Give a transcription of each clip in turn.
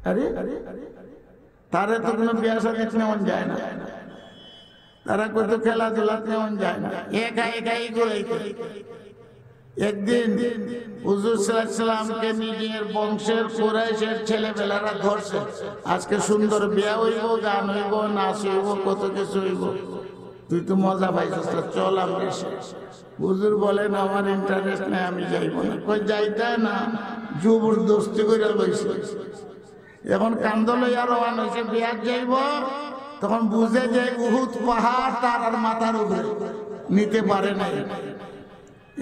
আরে তারা তো কোনো বিয়া শাদী নেওয়া যায় না, তারা কত খেলাধুলা নেওয়া যায় না, একা একাই ঘুরাইতে। একদিন হুজুর সাল্লাল্লাহু আলাইহি সাল্লামকে নিজের বংশের কুরাইশের ছেলেবেলারা ধরছে, আজকে সুন্দর বিয়া হইব, গান হইব, নাচ হইব, কত কিছু হইব, তুই তো মজা পাইছিস, চল আমরা। হুজুর বলেন আমার ইন্টারেস্ট নাই, আমি যাইব না। কই যাইতে না, জবরদস্তি করে লইছে। এখন কান্দলে আর রওনা হইছে, বিয়ার যাইব, তখন বুঝে যে উহুদ পাহাড় তার আর মাথার উপরে, নিতে পারে নাই।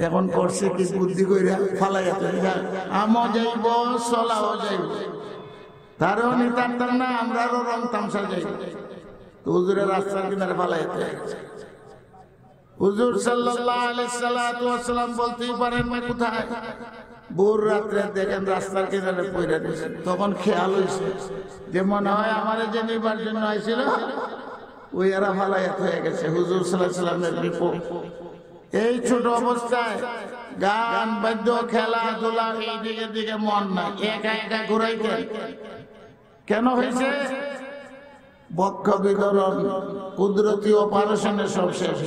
এখন করছে কি বুদ্ধি কইরা ফালাইয়া আমও যাইব, চলাও যাইব, তারও নিতাম না, আমরাও রং তামসা যাইব। তো হুজুরের রাস্তার কিনারে ফালাইয়া গেছে। হুজুর সাল্লাল্লাহু আলাইহি ওয়াসাল্লাম বলতেই পারেন না কোথায়, ভোর রাত্রে দেখেন রাস্তার কিনারে পড়ে দিয়েছেন। তখন খেয়াল হয়েছে যে মনে হয় আমার যে নিবার জন্য আইছিল ওই এরা ফালাইয়া হয়ে গেছে। হুজুর সাল্লাল্লাহু আলাইহি ওয়াসাল্লামের বিপদ। এই ছোট অবস্থায় গান বাদ্য খেলাধুলা এই দিকে দিকে মন না, একা একা ঘুরাইতেন। কেন হয়েছে? বক্ষ বিতরণ, কুদরতি অপারেশনে সব শেষ।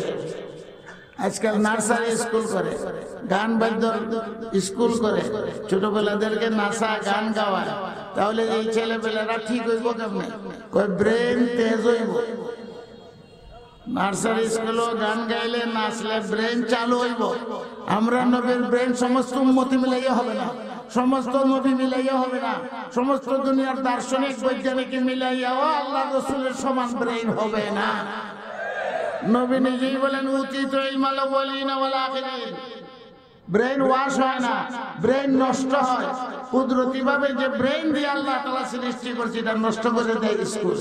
আজকাল নার্সারি স্কুল করে, গান বাদ্য স্কুল করে, ছোটবেলাদেরকে নাচা গান গাওয়ায়। তাহলে এই ছেলেবেলারা ঠিক হইব কেমনে? কই ব্রেন তেজ হইব। নার্সারি স্কুলে গান গাইলে নাচলে ব্রেন চালু হইব। আমরা নবীর ব্রেন সমস্ত উম্মতি মিলাইয়া হবে না, সমস্ত নবী মিলাইয়া হবে না, সমস্ত দুনিয়ার দার্শনিক বৈজ্ঞানিক মিলাইয়াও আল্লাহ রাসূলের সমান ব্রেন হবে না। নবী নিজেই বলেন উতিতু ইলমাল আউয়ালিন ওয়াল আখিরিন। ব্রেন ওয়াশ হয় না, ব্রেন নষ্ট হয়। কুদরতি ভাবে যে ব্রেন দিয়ে আল্লাহ তাআলা সৃষ্টি করেছে এটা নষ্ট করে দেয় স্কুল।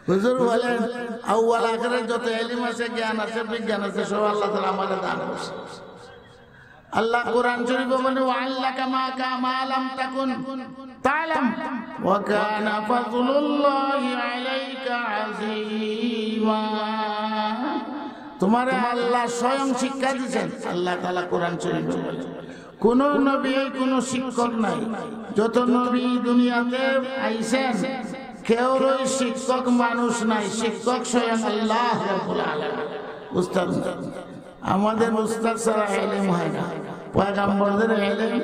হুজুর বলেন আউয়াল আখিরাত যত ইলম আছে, জ্ঞান আছে, বিজ্ঞান আছে, সব আল্লাহ তাআলা আমাদের দান করেছে। আল্লাহ কোরআন শরীফে বলে ওয়াল্লাকা মা লাম তাকুন তা'লাম ওয়া কানা ফাযলুল্লাহি আলাইকা আযীমা। তোমারে আল্লাহ স্বয়ং শিক্ষা দিয়েছেন। আল্লাহ তাআলা কোরআন শরীফে বলে কোন নবী, কোন শিক্ষক নাই। যত নবী দুনিয়াতে আইছেন কেউরই শিক্ষক মানুষ নাই, শিক্ষক স্বয়ং আল্লাহ রাব্বুল আলামিন। উস্তাদ আমাদের উস্তাদ ছাড়া ইলম হয় না। পয়গম্বরদের ইলম,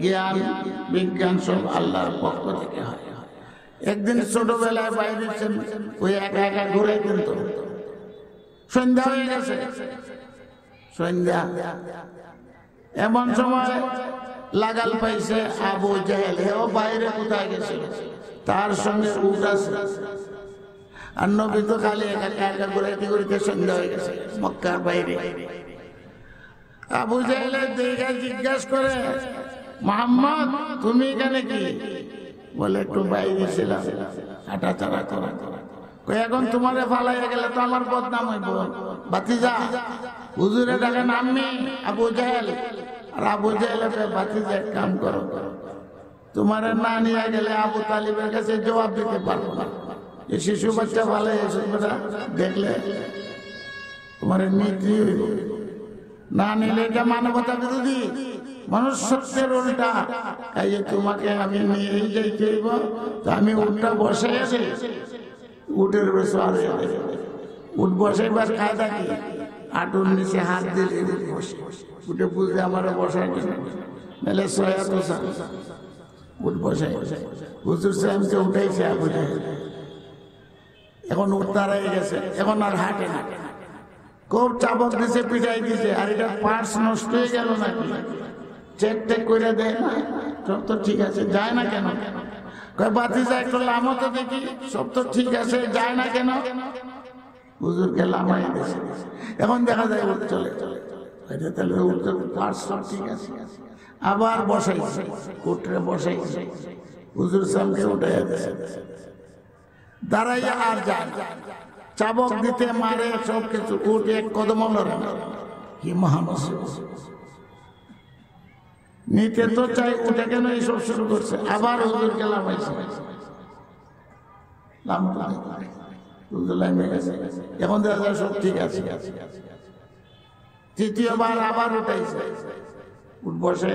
জ্ঞান, বিজ্ঞান সব আল্লাহর পক্ষ থেকে হয়। একদিন ছোটবেলায় বাইরে ওই একা একা ঘুরাইতেন, তো সন্ধ্যা হয়ে গেছে। সন্ধ্যা এমন সময় লাগাল পাইছে আবু জাহেল, হেও বাইরে কোথায় গেছিল, তার সঙ্গে উট আছে। আর নবী তো খালি একা একা ঘুরাইতে ঘুরাইতে সন্ধ্যা হয়ে গেছে মক্কার বাইরে। আবু জাহেলের দিকে জিজ্ঞাসা করে, মুহাম্মদ তুমি এখানে কি? বলে একটু বাইরে ছিলাম, হাঁটাচলা করা। এখন তোমারে ফালাইয়া গেলে তো আমার বদনাম হইব। ভাতিজা হুজুরে ডাকেন আম্মি আবু জাহেল। আর আবু জাহেলের ভাতিজা এক কাম করো, তোমারে না নিয়ে গেলে আবু তালিবের কাছে জবাব দিতে পারবো না। এই শিশু বাচ্চা ফালাই দেখলে তোমার নীতি হইব, না নিলে এটা মানবতা বিরোধী, মনুষ্যত্বের উল্টা। এই যে তোমাকে আমি নিয়েই যাইতে হইব, তো আমি উঠটা বসে আছি, উঠের বসে উঠ বসাইবার কায়দা কি? আটুর নিচে হাত দিয়ে বসে উঠে বুঝলে আমার বসার জন্য নাহলে সয়া বসা উঠ বসাই। হুজুর সাহেবকে উঠাইছে আবু জাহেল, এখন উঠ দাঁড়াই গেছে, এখন আর হাঁটে না। খুব চাবক দিছে, পিটাই দিছে। আর এটা পার্স নষ্ট হয়ে গেল নাকি? চেক টেক করে দেয় না, সব তো ঠিক আছে, যায় না কেন? ভাতিজা একটু লামো তো দেখি, সব তো ঠিক আছে, যায় না কেন? হুজুরকে লামাই দিয়েছে। এখন দেখা যায় উঠ চলে, তাহলে পার্স সব ঠিক আছে। আবার বসাইছে, উঠে বসাইছে, হুজুর সাহেবকে উঠে দিয়েছে। দাঁড়াইয়া আর যায়, চাবক দিতে মারে, সব কিছু। উঠে এক কদম লড়ে না, কি মহানস নিতে তো চাই, উঠে কেন এইসব শুরু করছে? আবার হুজুরকে লামাইছে, এখন দেখা যায় সব ঠিক আছে। তৃতীয়বার আবার উঠাইছে, উঠ বসে,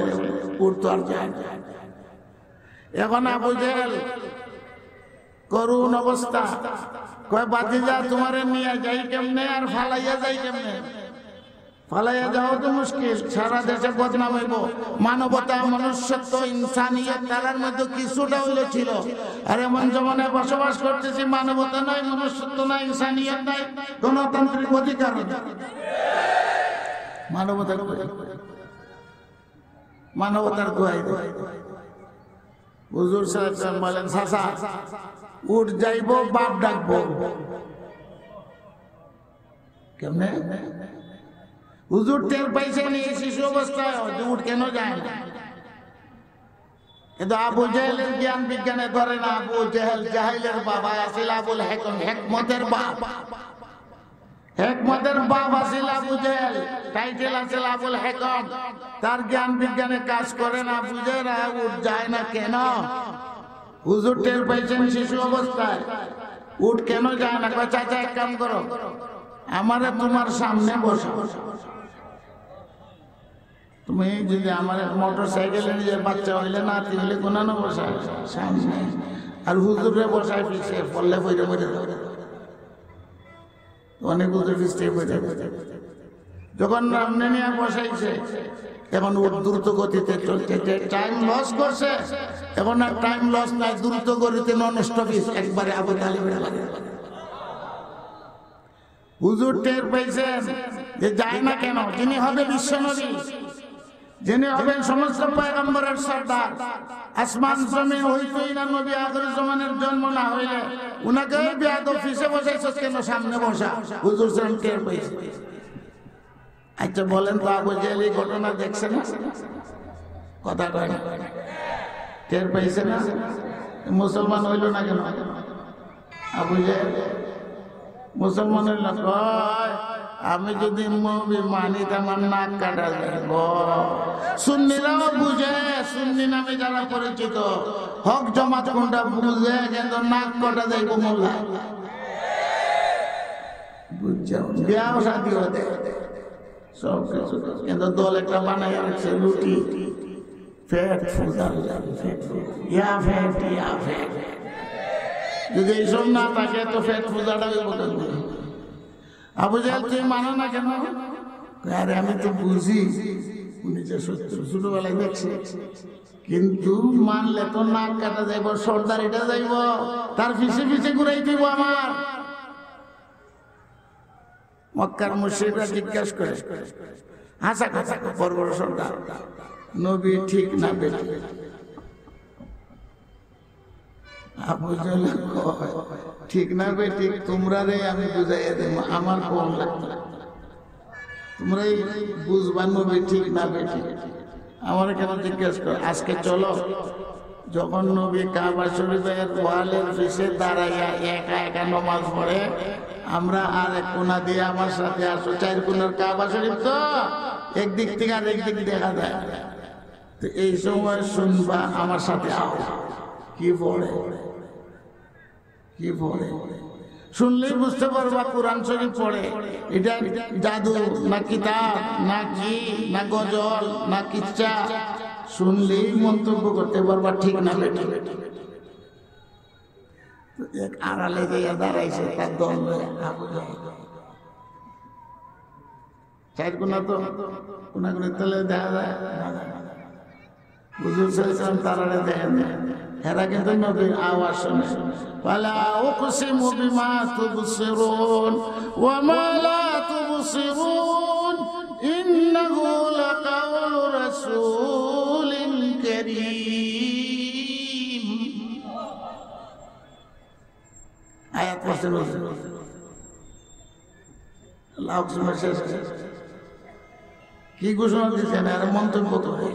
উঠ তো আর যায়, এখন আবু জেহেল করুণ অবস্থা, কয় বাতিজা তোমারে নিয়ে যাই কেমনে আর ফালাইয়া যাই কেমনে? ফালাইয়া যাওয়া তো মুশকিল, সারা দেশে বদনাম হইব। মানবতা, মনুষ্যত্ব, ইনসানিয়ত তার মধ্যে কিছুটা হইলো ছিল। আর এমন জমানায় বসবাস করতেছি, মানবতা নাই, মনুষ্যত্ব নাই, ইনসানিয়ত নাই, গণতান্ত্রিক অধিকার নাই। মানবতার মানবতার দোয়াই দেয়। হুজুর সাহেব বলেন, চাচা উঠ যাইব, বাপ ডাকবো। কেমনে? হুজুর টের পাইছেন এই শিশু অবস্থায় উঠ কেন যায় না। কিন্তু আবু জেহেলের জ্ঞান বিজ্ঞানে ধরে না। আবু জেহেল জাহিলের বাবা আসিল আবুল হেকম, হেকমতের বাপ। হেকমতের বাপ আসিল আবু জেহেল, টাইটেল আসিল আবুল হেকম। তার জ্ঞান বিজ্ঞানে কাজ করে না, বুঝে না উঠ যায় না কেন। হুজুর টের পাইছেন শিশু অবস্থায় উঠ কেন যায় না। চাচা এক কাম করো, আমারে তোমার সামনে বসা। তুমি যদি আমার মোটর সাইকেলে নিয়ে বাচ্চা হইলে নাতি হইলে কোনানো বসায় সামনে, আর হুজুরে বসায় পিছিয়ে, পড়লে বইরে বইরে অনেক হুজুর পিছিয়ে বইরে। যখন সামনে নিয়ে বসাইছে, এখন দ্রুত গতিতে চলতে টাইম লস করছে। এখন আর টাইম লস নাই, দ্রুত গতিতে নষ্ট পিস একবারে আবু তালিবের লাগে। হুজুর টের পাইছেন যে যায় না কেন। যিনি হবে বিশ্বনবী, যিনি হবেন সমস্ত পয়গম্বরের সর্দার, আসমান জমিন হইতই না নবী আখির জামানের জন্ম না হইলে উনাকে বেয়াদব পিছে বসাইছস কেন সামনে বসা। হুজুর সাহেব টের পাইছে। আচ্ছা বলেন তো, আবু জেহেল এই ঘটনা দেখছে না? কথা কয় না, টের পাইছে না? মুসলমান হইল না কেন? আবু জেহেল মুসলমান হইল না। কয় আমি যদি নবী মানি আমার নাক কাটা যাইব। সুন্নিরাও বুঝে, সুন্নি নামে যারা পরিচিত, হক জমাত কোনটা বুঝে, কিন্তু নাক কাটা যাইব মোল্লা। বুঝছো? বিয়াও শাদী হতে সব কিছু, কিন্তু দল একটা বানাই রাখছে রুটি, ফ্যাট ফুদার ইয়া ফ্যাট ইয়া ফ্যাট। যদি এইসব না থাকে তো ফ্যাট ফুদাটা বলে। আবু জেহেল তুই মানো না কেন? আরে আমি তো বুঝি, ছোটবেলায় দেখছি, কিন্তু মানলে তো নাক কাটা যাইব, সর্দারিটা যাইব, তার পিছে পিছে ঘুরাই দিব আমার। মক্কার মুশরিকরা জিজ্ঞাসা করে, হাসা কথা বড় বড় সর্দার, নবী ঠিক না বেটি? আবু জেহেল কয়, ঠিক না বেটি তোমরা রে আমি বুঝাইয়া দেব, আমার কোন লাগতো, তোমরাই বুঝবা নবী ঠিক না বেটি। আমার কেন জিজ্ঞাসা কর? আজকে চলো, যখন নবী কাবা শরীফের ওয়ালের পিছে দাঁড়াইয়া একা একা নামাজ পড়ে, আমরা আর এক কোনা দিয়ে আমার সাথে আসো। 4 কোণার কাবা শরীফ তো একদিক থেকে আর একদিক দেখা যায়, তো এই সময় শুনবা আমার সাথে আও। কি পড়ে কি পড়ে শুনলেই বুঝতে পারবা কোরআন শরীফ পড়ে। এটা জাদু না কিতাব না কি না গজল না কিচ্ছা, শুনলেই মন্তব্য করতে পারবা ঠিক না বেটি। এক আড়ালে গিয়ে দাঁড়াইছে, তার দল আবু জেহেল। 4 কোণা তো কোনা কোনা তলে দেখা যায়। হুজুর সাল্লাল্লাহু তারারে দেখেন, এরা কিন্তু নবীর আওয়াজ শুনে। ওয়ালা উকসিমু বিমা তুবসিরুন ওয়া মা লা তুবসিরুন ইন্নাহু লাকাউলু রাসূলিন কারীম। আয়াত পড়ছেন আল্লাহ কি ঘোষণা দিচ্ছেন? আর মন্তব্য করে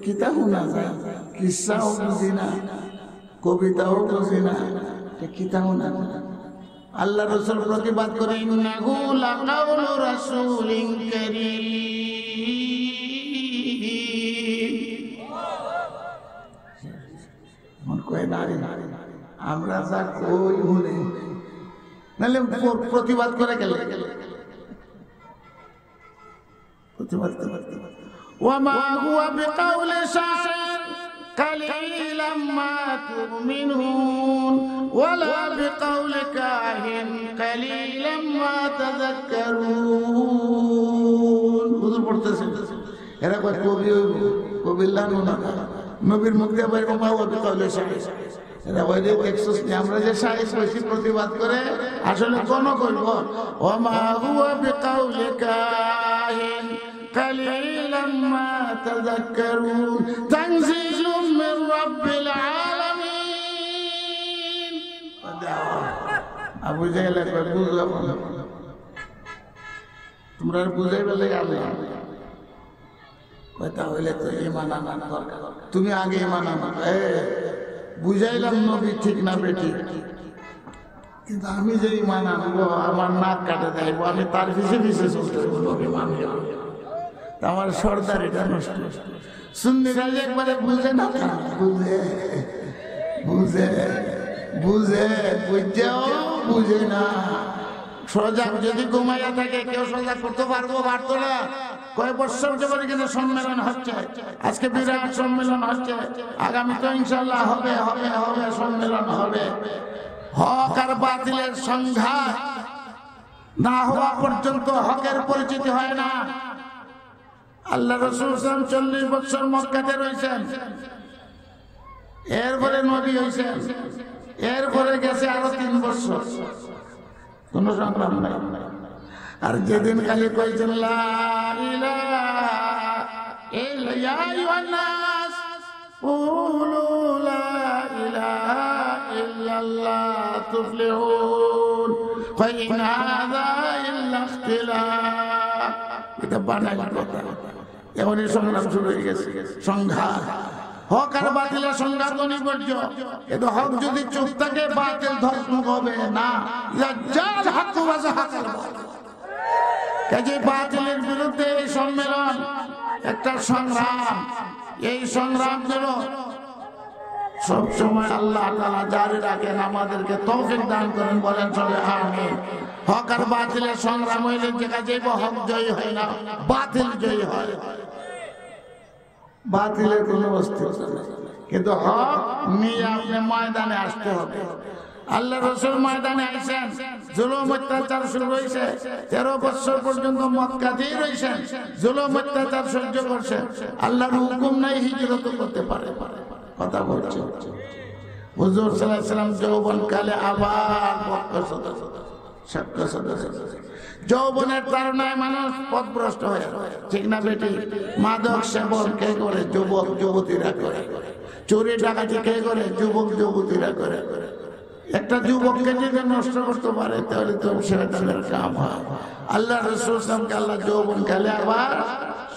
কিতাব না যায়, কিসাও বুঝি না, কবিতাও বুঝি না, কিতাব না। আল্লাহ রাসূল প্রতিবাদ করে, ইন্নাহু লাকাউলু রাসূলিন কারীম। মন কয় না আমরা যা কই শুনে, নাহলে প্রতিবাদ করে গেলে প্রতিবাদ করতে। ওয়ামা হুয়া বিকাউলি শাইর قليلا ما تؤمنون ولا بقول كاهن قليلا ما تذكرون হুজুর পড়তেছেন এরা কয় কবি লানো না নবীর মুখ দিয়ে বাইরে মা ওয়া বিকাউলে শাহিদ এরা বলে দেখছস নি আমরা যে শাহিদ বেশি প্রতিবাদ করে আসলে কোন কইব ওয়া মা হুয়া বিকাউলে কাহিন قليلا ما تذكرون تنزيل من رب العالمين ابو جهل বুঝলাম তোমরা বুঝাইবে লাগে আল্লাহ কথা হইলে তো ঈমান আনার দরকার তুমি আগে ঈমান আনো বুঝাইলাম নবী ঠিক না বেঠিক কিন্তু আমি যে ঈমান আনবো আমার নাক কাটে দেব আমি তার পিছে পিছে চলতে নবী মানব আমার সর্দার এটা নষ্ট সুন্নিরা একবারে বুঝে না বুঝে বুঝে বুঝে বুঝেও বুঝে না সজাগ যদি ঘুমাইয়া থাকে কেউ সজাগ করতে পারতো না কয়েক বছর যাবার কিন্তু সম্মেলন হচ্ছে আজকে বিরাট সম্মেলন হচ্ছে আগামী তো ইনশাল্লাহ হবে হবে হবে সম্মেলন হবে হক আর বাতিলের সংঘাত না হওয়া পর্যন্ত হকের পরিচিতি হয় না আল্লাহ রাসূল 40 বছর মক্কাতে রয়েছেন এরপরে নবী হয়েছেন এরপরে গেছে আরো 3 বছর কোন সংগ্রাম নাই আর যেদিন খালি কইছেন লা ইলাহা ইল্লা আইয়ুহান নাস কুলু লা ইলাহা ইল্লাল্লাহ তুফলিহুন ফাইন হাযা ইল্লা ইখতিলাফ এটা বানাইল কথা এখনই সংগ্রাম শুরু হয়ে গেছে সংঘাত হক আর বাতিলের সংঘাত অনিবার্য কিন্তু হক যদি চুপ থাকে বাতিল ধর্ম হবে না লাজ্জাল হক ওয়া যাহাকাল বাতিল কাজে বাতিলের বিরুদ্ধে এই সম্মেলন একটা সংগ্রাম এই সংগ্রাম যেন সব সময় আল্লাহ তাআলা জারি রাখেন আমাদেরকে তৌফিক দান করেন বলেন সবাই আমিন হক আর বাতিলের সংগ্রাম হইলে দেখা যাইব হক জয়ী হয় না বাতিল জয়ী হয় বাতিলের কোনো অস্তিত্ব নেই কিন্তু হক নিয়ে আপনি ময়দানে আসতে হবে আল্লাহ রাসূল ময়দানে আইছেন জুলুম অত্যাচার শুরু হয়েছে 13 বছর পর্যন্ত মক্কাতেই রয়েছেন জুলুম অত্যাচার সহ্য করছেন আল্লাহর হুকুম নাই হিজরত করতে পারে কথা বলছে হুজুর সাল্লাল্লাহু আলাইহি ওয়াসাল্লাম যৌবন কালে আবার যৌবনের কারণে মানুষ পথভ্রষ্ট হয়ে ঠিক না বেটি মাদক সেবন কে করে যুবক যুবতীরা করে চুরি ডাকাতি কে করে যুবক যুবতীরা করে একটা যুবককে যদি নষ্ট করতে পারে তাহলে তো শয়তানের কাম হয় আল্লাহ রাসূল সাল্লাল্লাহু আল্লাহ যৌবন কালে আবার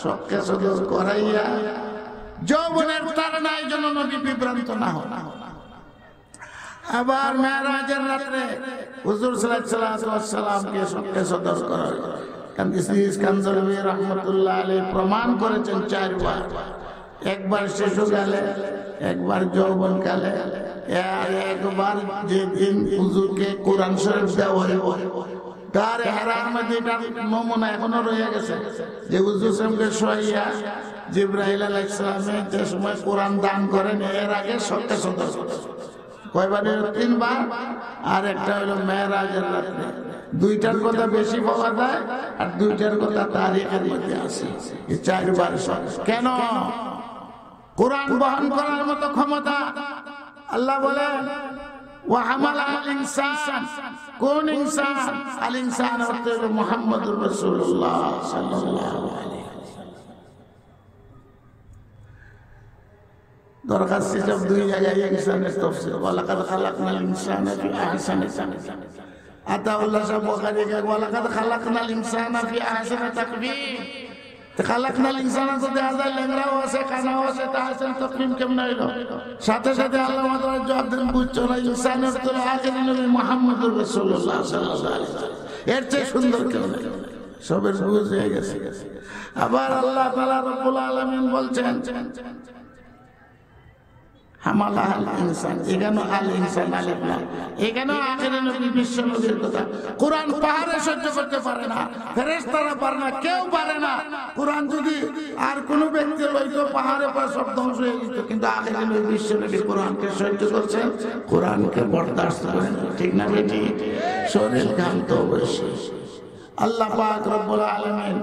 সবকে সদর করাইয়া যৌবনের তাড়নায় যেন নবী বিভ্রান্ত না হয় আবার মেরাজের রাতে হুজুর সাল্লাল্লাহু আলাইহি ওয়াসাল্লামকে সবকে সদর করা কান্দিস কানজলবি রাহমাতুল্লাহ আলাইহি প্রমাণ করেছেন 4 বার একবার শিশুকালে একবার যৌবনকালে আর একবার যেদিন হুজুরকে কোরআন শরীফ দেওয়া হয় তার হেরার মধ্যে এটা নমুনা এখনো রয়ে গেছে যে হুজুর সামনে শোয়া জিবরাইল আলাইহিস সালামে যে সময় কোরআন দান করেন এর আগে সবকে সদর কয়বার 3 বার আর একটা হলো মেরাজের রাতে দুইটার কথা বেশি বলা যায় আর দুইটার কথা তারিখের মধ্যে আছে এই 4 বার কেন কোরআন বহন করার মতো ক্ষমতা আল্লাহ বলেন ওয়া হামালাল ইনসান কোন ইনসান আল ইনসান অর্থ হলো মুহাম্মদুর রাসূলুল্লাহ সাল্লাল্লাহু আলাইহি দরকার সব দুই জায়গায় ইনসানের তাফসীর ওয়ালাকাদ খালাকনাল ইনসানা ফি আহসানি তাকওয়িম আতাউল্লাহ সাহেব বুখারী কে ওয়ালাকাদ খালাকনাল ইনসানা ফি আহসানি তাকওয়িম খালাকনাল ইনসানা তো দেখা যায় লেংরাও আছে কানাও আছে তা আহসান তাকওয়িম কেমন হইলো সাথে সাথে আল্লাহ মাতার জবাব দেন বুঝছো না ইনসানের তো আখেরি নবী মুহাম্মদুর রাসূলুল্লাহ সাল্লাল্লাহু আলাইহি ওয়াসাল্লাম এর চেয়ে সুন্দর কেউ নেই সবের বুঝ হয়ে গেছে আবার আল্লাহ তাআলা রব্বুল আলামিন বলছেন হামালা আল ইনসান, এখানে আল ইনসান আলিফ লাম, এখানে আখেরি নবী বিশ্ব নবীর কথা। কোরআন পাহাড়ে সহ্য করতে পারে না, ফেরেশতারা পারে না, কেউ পারে না। কোরআন যদি আর কোন ব্যক্তি লইতো পাহাড়ে পর সব ধ্বংস হয়ে যেত, কিন্তু আখেরি নবী বিশ্ব নবী কোরআনকে সহ্য করছেন, কোরআনকে বরদাস্ত করেন। ঠিক না বেটি? শরীর ঘামত অবশ্যই। আল্লাহ পাক রব্বুল আলামিন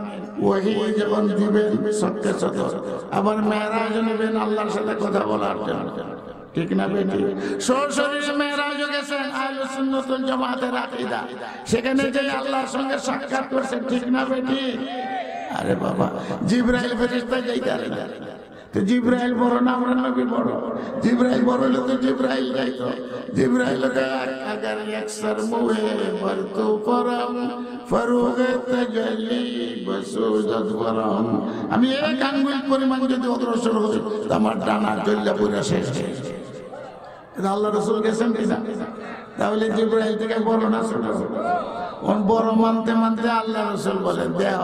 ওহী যখন দিবেন সবকে সদর, আবার মেরাজ নেবেন আল্লাহর সাথে কথা বলার জন্য। ঠিক না বেটি? সরাসরি মেরাজ গেছেন আহলে সুন্নাত ওয়াল জামাতের আকীদা, সেখানে যে আল্লাহর সঙ্গে সাক্ষাৎ করছেন। ঠিক না বেটি? আরে বাবা, জিবরাইল ফেরেশতা যাইতারে, তো জিবরাইল বড় না আমরা নবী বড়? জিবরাইল বড় হলে তো জিবরাইল যাইতো। জিবরাইল আগার একসর মুহে বরতু পরম ফরুগ তাজাল্লি বসুদত পরম, আমি এক আঙ্গুল পরিমাণ যদি অগ্রসর হই আমার ডানা জ্বললে পুরো শেষ। এটা আল্লাহ রাসূল গেছেন কিনা? তাহলে জিবরাইল থেকে বড় না ছোট? বড় মানতে মানতে আল্লাহ রাসূল বলেন, দেহ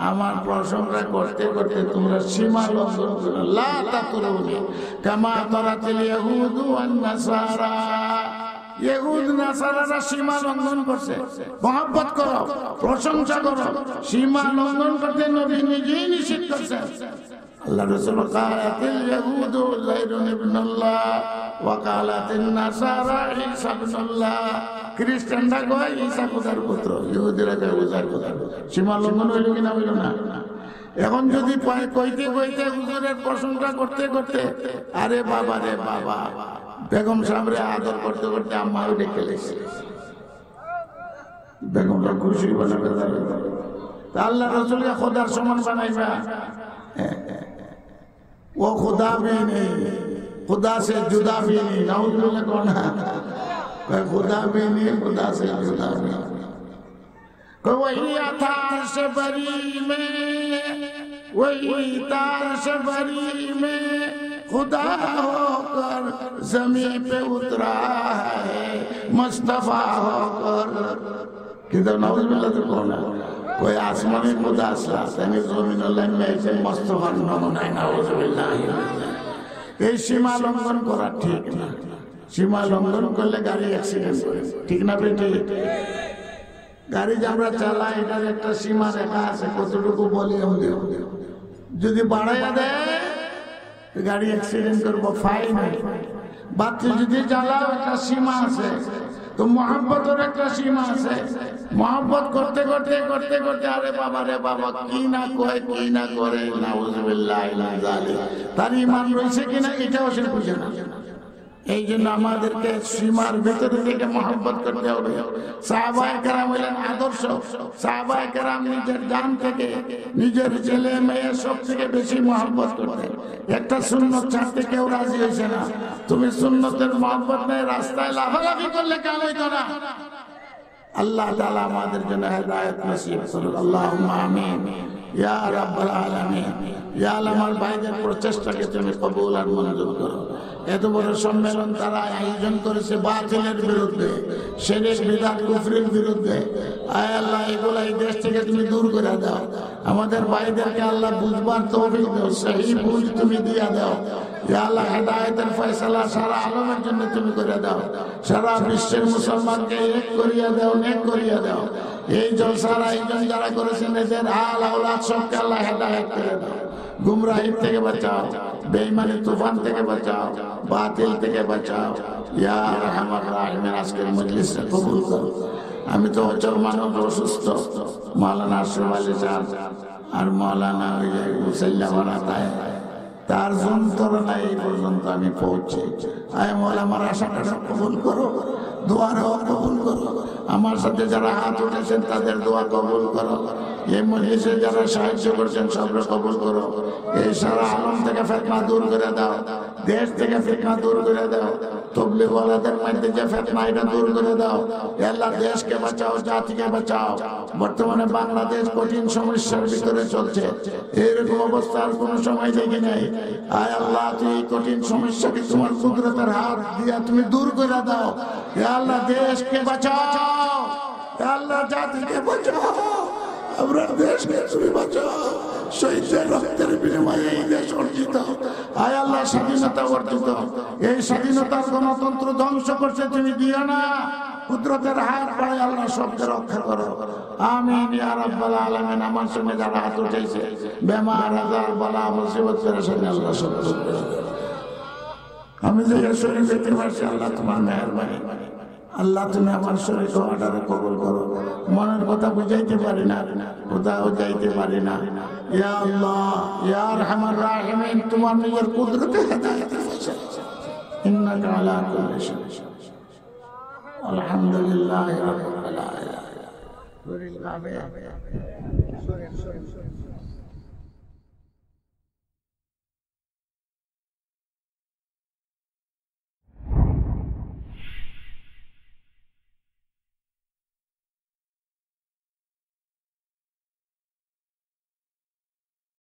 আমার প্রশংসা করতে করতে তোমরা সীমা লঙ্ঘন করো। লা তাতরুনি কামা তারাতিল ইয়াহুদ ওয়ান নাসারা, ইহুদ নাসারারা সীমা লঙ্ঘন করছে। মহব্বত করো, প্রশংসা করো, সীমা লঙ্ঘন করতে নবী নিজেই নিষেধ করছেন। আল্লাহ রাসূল কালাতিল ইয়াহুদ উযাইরুন ইবনুল্লাহ ওয়া কালাতিন নাসারা ঈসা ইবনুল্লাহ, খ্রিস্টানরা কয় ঈসা খোদার পুত্র, ইহুদিরা কয় উযাইর খোদার পুত্র। সীমা লঙ্ঘন হইল কিনা? হইল না? এখন যদি কইতে কইতে হুজুরের প্রশংসা করতে করতে, আরে বাবা রে বাবা, বেগম সাহেবরে আদর করতে করতে আম্মাও ডেকে লেছে, বেগমরা খুশি বানাবে। আল্লাহ রাসূলকে খোদার সমান বানাইবা? वो खुदा भी नहीं, खुदा से जुदा भी नहीं। नाउजुबिल्लाह कौन है? खुदा भी नहीं, खुदा से जुदा भी नहीं। वही अथार से बरी में, वही तार से बरी में खुदा होकर जमीन पे उतरा है, मुस्तफा होकर। किधर? नाउजुबिल्लाह तो कौन है? कोई आसमानी खुदा असला तनी जमीन में ऐसे मुस्तफा नमूना। नाउजुबिल्लाह। এই সীমা লঙ্ঘন করা ঠিক না। সীমা লঙ্ঘন করলে গাড়ি অ্যাক্সিডেন্ট করে। ঠিক না বেটি? গাড়ি যে আমরা চালাই এটার একটা সীমা রেখা আছে, কতটুকু ভলিউম দেব। যদি বাড়াইয়া দেয় গাড়ি অ্যাক্সিডেন্ট করবো, ফাইন। বাতি যদি জ্বালাও একটা সীমা আছে, তো মহব্বতের একটা সীমা আছে। মহব্বত করতে করতে করতে করতে আরে বাবা রে বাবা, কি না কয় কি না করে, নাউজুবিল্লাহ মিন যালিক। তার ঈমান রয়েছে কিনা এটাও সে বুঝে না। এই জন্য আমাদেরকে সীমার ভিতরে থেকে মহব্বত করতে হবে। সাহাবায়ে কেরাম হলেন আদর্শ। সাহাবায়ে কেরাম নিজের জান থেকে, নিজের ছেলে মেয়ে সব থেকে বেশি মহব্বত করতেন। একটা সুন্নত ছাড়তে কেউ রাজি হয়েছে না। তুমি সুন্নতের মহব্বত নেই, রাস্তায় লাফালাফি করলে কাম হইতো না। আল্লাহ তাআলা আমাদের জন্য হেদায়েত নসিব করুন। আল্লাহুম্মা আমিন ইয়া রাব্বাল আলামিন। ইয়া আল্লাহ, আমার ভাইদের প্রচেষ্টাকে তুমি কবুল আর মঞ্জুর করো। এত বড় সম্মেলন তারা আয়োজন করেছে বাতিলের বিরুদ্ধে, শিরক বিদআত কুফরের বিরুদ্ধে। আয় আল্লাহ, এগুলা এই দেশ থেকে তুমি দূর করে দাও। আমাদের ভাইদেরকে আল্লাহ বুঝবার তৌফিক দাও, সহি বুঝ তুমি দিয়া দাও। ইয়া আল্লাহ, হেদায়েতের ফয়সালা সারা আলমের জন্য তুমি করে দাও। সারা বিশ্বের মুসলমানকে এক করিয়া দাও, নেক করিয়া দাও। এই জলসার আয়োজন যারা করেছেন এদের আল আওলাদ সবকে আল্লাহ হেদায়েত করে দাও। গুমরাহির থেকে বাঁচাও, বেঈমানি তুফান থেকে বাঁচাও, বাতিল থেকে বাঁচাও। ইয়া আরহামার রাহিমিন, আজকের মজলিসে কবুল করো। আমি তো অচল মানব, অসুস্থ। মাওলানা আশরাফ আলী সাহেব আর মাওলানা মুসাল্লা বানাতায়, তার যন্ত্রণা এই পর্যন্ত আমি পৌঁছে। আয় মওলা, আমার আশাটা কবুল করো, দোয়ারও কবুল করো। আমার সাথে যারা হাত উঠেছেন তাদের দোয়া কবুল করো। এই মজলিসে যারা সাহায্য করছেন সবরে কবুল করো। এই সারা আলম থেকে ফিতনা দূর করে দাও, দেশ থেকে ফিতনা দূর করে দাও। তবলিগওয়ালাদের মধ্যে যে ফিতনা, এটা দূর করে দাও। আল্লাহ, দেশকে বাঁচাও, জাতিকে বাঁচাও। বর্তমানে বাংলাদেশ কঠিন সমস্যার ভিতরে চলছে। এরকম অবস্থার কোনো সময় দেখি নাই। আয় আল্লাহ, তুই কঠিন সমস্যাকে তোমার কুদরতের হাত দিয়া তুমি দূর করে দাও। আল্লাহ, দেশকে বাঁচাও। আল্লাহ, জাতিকে বাঁচাও। আমরা দেশকে তুমি বাঁচাও। শহীদের রক্তের বিনিময়ে এই দেশ অর্জিত। আয় আল্লাহ স্বাধীনতা অর্জিত, এই স্বাধীনতার গণতন্ত্র ধ্বংস করছে তুমি দিও না। কুদরতের হাত পাড়ে আল্লাহ সবকে রক্ষা করো। আমিন ইয়া রাব্বাল আলামিন। আমার সঙ্গে যারা হাত উঠেছে বেমার আজার বলা মুসিবত পেরেশানি আল্লাহ সব দূর করে দাও। আমি যে শরীর যেতে পারছি আল্লাহ তোমার মেহেরবানি। আল্লাহ তুমি আমার শরীর অর্ডারে কবুল করো। মনের কথা বুঝাইতে পারি না, কোথাও যাইতে পারি না। ইয়া আল্লাহ ইয়া আরহামার রাহিমিন, তোমার নিজের কুদরতে হেদায়েত ফয়সালা। ইন্নাকা আলা কুল্লি শাইইন। আলহামদুলিল্লাহি রাব্বিল আলামিন।